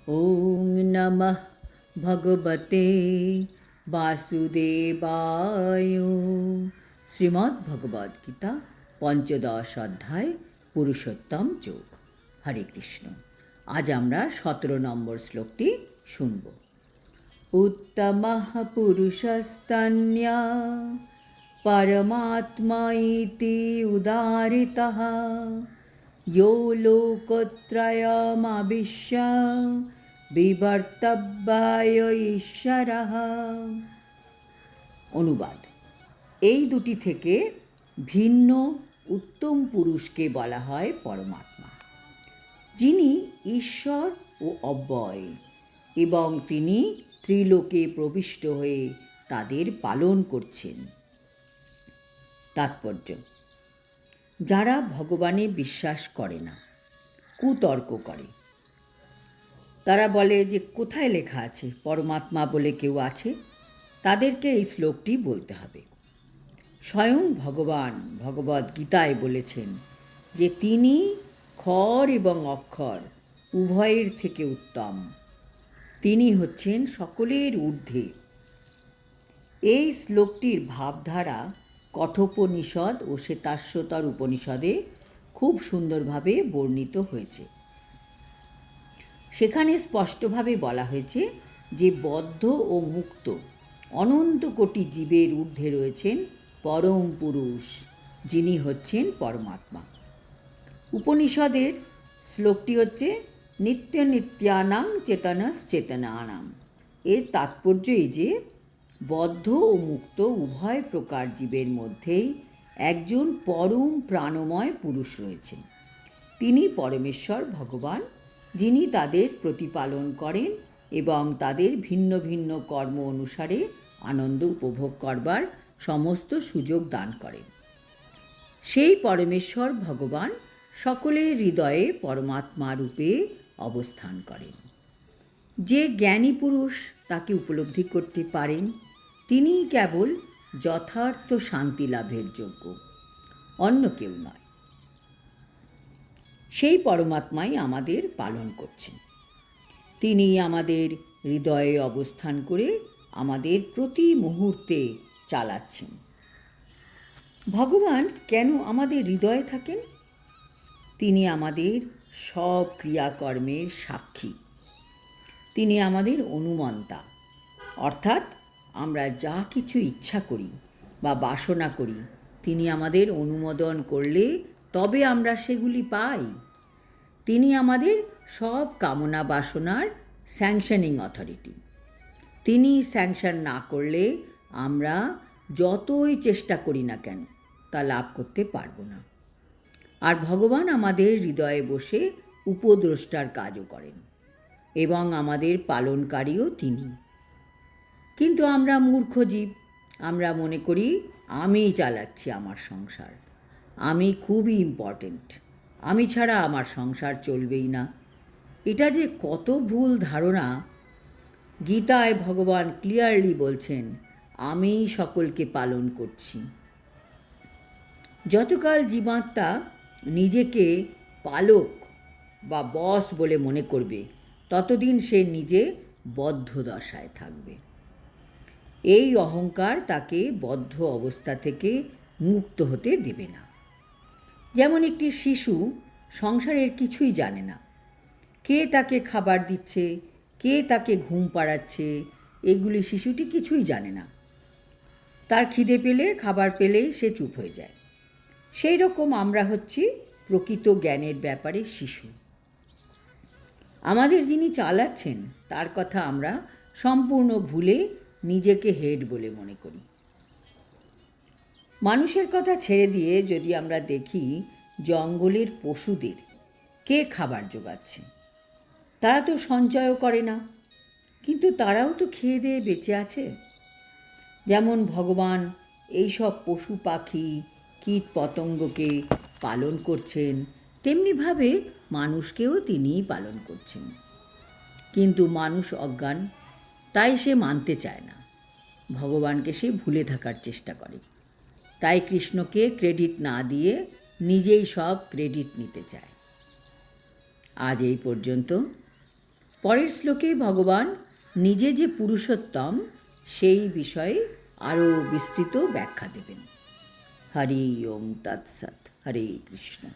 ওং নমঃ ভগবতে বাসুদেবায়। শ্রীমদ্ ভগবদ গীতা পঞ্চদশ অধ্যায় পুরুষোত্তম যোগ। হরে কৃষ্ণ। আজ আমরা 17 নম্বর শ্লোকটি শুনব। উত্তমঃ পুরুষস্তন্যা পরমাত্মা ইতি উদারিতঃ यो लोकत्रयमविश्य বিবর্তব্যায় ঈশ্বরঃ। অনুবাদ: এই দুটি থেকে ভিন্ন উত্তম পুরুষকে বলা হয় পরমাত্মা, যিনি ঈশ্বর ও অব্যয়, এবং তিনি ত্রিলোকে প্রবিষ্ট হয়ে তাদের পালন করছেন। তাৎপর্য: যারা ভগবানে বিশ্বাস করে না, কুতর্ক করে, তারা বলে যে কোথায় লেখা আছে পরমাত্মা বলে কেউ আছে, তাদেরকে এই শ্লোকটি বলতে হবে। স্বয়ং ভগবান ভগবদ গীতায় বলেছেন যে তিনি ক্ষর এবং অক্ষর উভয়ের থেকে উত্তম, তিনি হচ্ছেন সকলের ঊর্ধ্বে। এই শ্লোকটির ভাবধারা কঠোপনিষদ ও শ্বেতাশ্বতর উপনিষদে খুব সুন্দরভাবে বর্ণিত হয়েছে। সেখানে স্পষ্টভাবে বলা হয়েছে যে বদ্ধ ও মুক্ত অনন্ত কোটি জীবের ঊর্ধ্বে রয়েছেন পরম পুরুষ, যিনি হচ্ছেন পরমাত্মা। উপনিষদের শ্লোকটি হচ্ছে নিত্য নিত্যানাং চেতনশ্চেতনানাম। এর তাৎপর্য এই যে বদ্ধ ও মুক্ত উভয় প্রকার জীবের মধ্যেই একজন পরম প্রাণময় পুরুষ রয়েছেন। তিনি পরমেশ্বর ভগবান, যিনি তাদের প্রতিপালন করেন এবং তাদের ভিন্ন ভিন্ন কর্ম অনুসারে আনন্দ উপভোগ করবার সমস্ত সুযোগ দান করেন। সেই পরমেশ্বর ভগবান সকলের হৃদয়ে পরমাত্মা রূপে অবস্থান করেন। যে জ্ঞানী পুরুষ তাকে উপলব্ধি করতে পারেন, তিনিই কেবল যথার্থ শান্তি লাভের যোগ্য, অন্য কেউ নয়। সেই পরমাত্মাই আমাদের পালন করছেন। তিনি আমাদের হৃদয়ে অবস্থান করে আমাদের প্রতি মুহূর্তে চালাচ্ছেন। ভগবান কেন আমাদের হৃদয়ে থাকেন? তিনি আমাদের সব ক্রিয়াকর্মের সাক্ষী। তিনি আমাদের অনুমন্তা, অর্থাৎ আমরা যা কিছু ইচ্ছা করি বা বাসনা করি, তিনি আমাদের অনুমোদন করলে তবে আমরা সেগুলি পাই। তিনি আমাদের সব কামনা বাসনার স্যাংশনিং অথরিটি। তিনি স্যাংশন না করলে আমরা যতই চেষ্টা করি না কেন তা লাভ করতে পারবো না। আর ভগবান আমাদের হৃদয়ে বসে উপদ্রষ্টার কাজও করেন এবং আমাদের পালনকারীও তিনি। কিন্তু আমরা মূর্খ জীব, আমরা মনে করি আমিই চালাচ্ছি আমার সংসার, আমি খুবই ইম্পর্ট্যান্ট, আমি ছাড়া আমার সংসার চলবেই না। এটা যে কত ভুল ধারণা! গীতায় ভগবান ক্লিয়ারলি বলছেন, আমিই সকলকে পালন করছি। যতকাল জীবাত্মা নিজেকে পালক বা বস বলে মনে করবে, ততদিন সে নিজে বদ্ধ দশায় থাকবে। এই অহংকার তাকে বদ্ধ অবস্থা থেকে মুক্ত হতে দেবে না। যেমন একটি শিশু সংসারের কিছুই জানে না, কে তাকে খাবার দিচ্ছে, কে তাকে ঘুম পাড়াচ্ছে, এগুলি শিশুটি কিছুই জানে না। তার খিদে পেলে, খাবার পেলেই সে চুপ হয়ে যায়। সেই রকম আমরা হচ্ছি প্রকৃত জ্ঞানের ব্যাপারে শিশু। আমাদের যিনি চালাচ্ছেন তার কথা আমরা সম্পূর্ণ ভুলে নিজেকে হেড বলে মনে করি। মানুষের কথা ছেড়ে দিয়ে যদি আমরা দেখি জঙ্গলের পশুদের কে খাবার জোগাচ্ছে, তারা তো সঞ্চয়ও করে না, কিন্তু তারাও তো খেয়ে দিয়ে বেঁচে আছে। যেমন ভগবান এইসব পশু পাখি কীট পতঙ্গকে পালন করছেন, তেমনিভাবে মানুষকেও তিনিই পালন করছেন। কিন্তু মানুষ অজ্ঞান, তাই সে মানতে চায় না। ভগবানকে সে ভুলে থাকার চেষ্টা করে, তাই কৃষ্ণকে ক্রেডিট না দিয়ে নিজেই সব ক্রেডিট নিতে চায়। আজ এই পর্যন্ত। পরের শ্লোকে ভগবান নিজে যে পুরুষোত্তম সেই বিষয়ে আরও বিস্তৃত ব্যাখ্যা দেবেন। হরি ওম তৎসৎ। হরে কৃষ্ণ।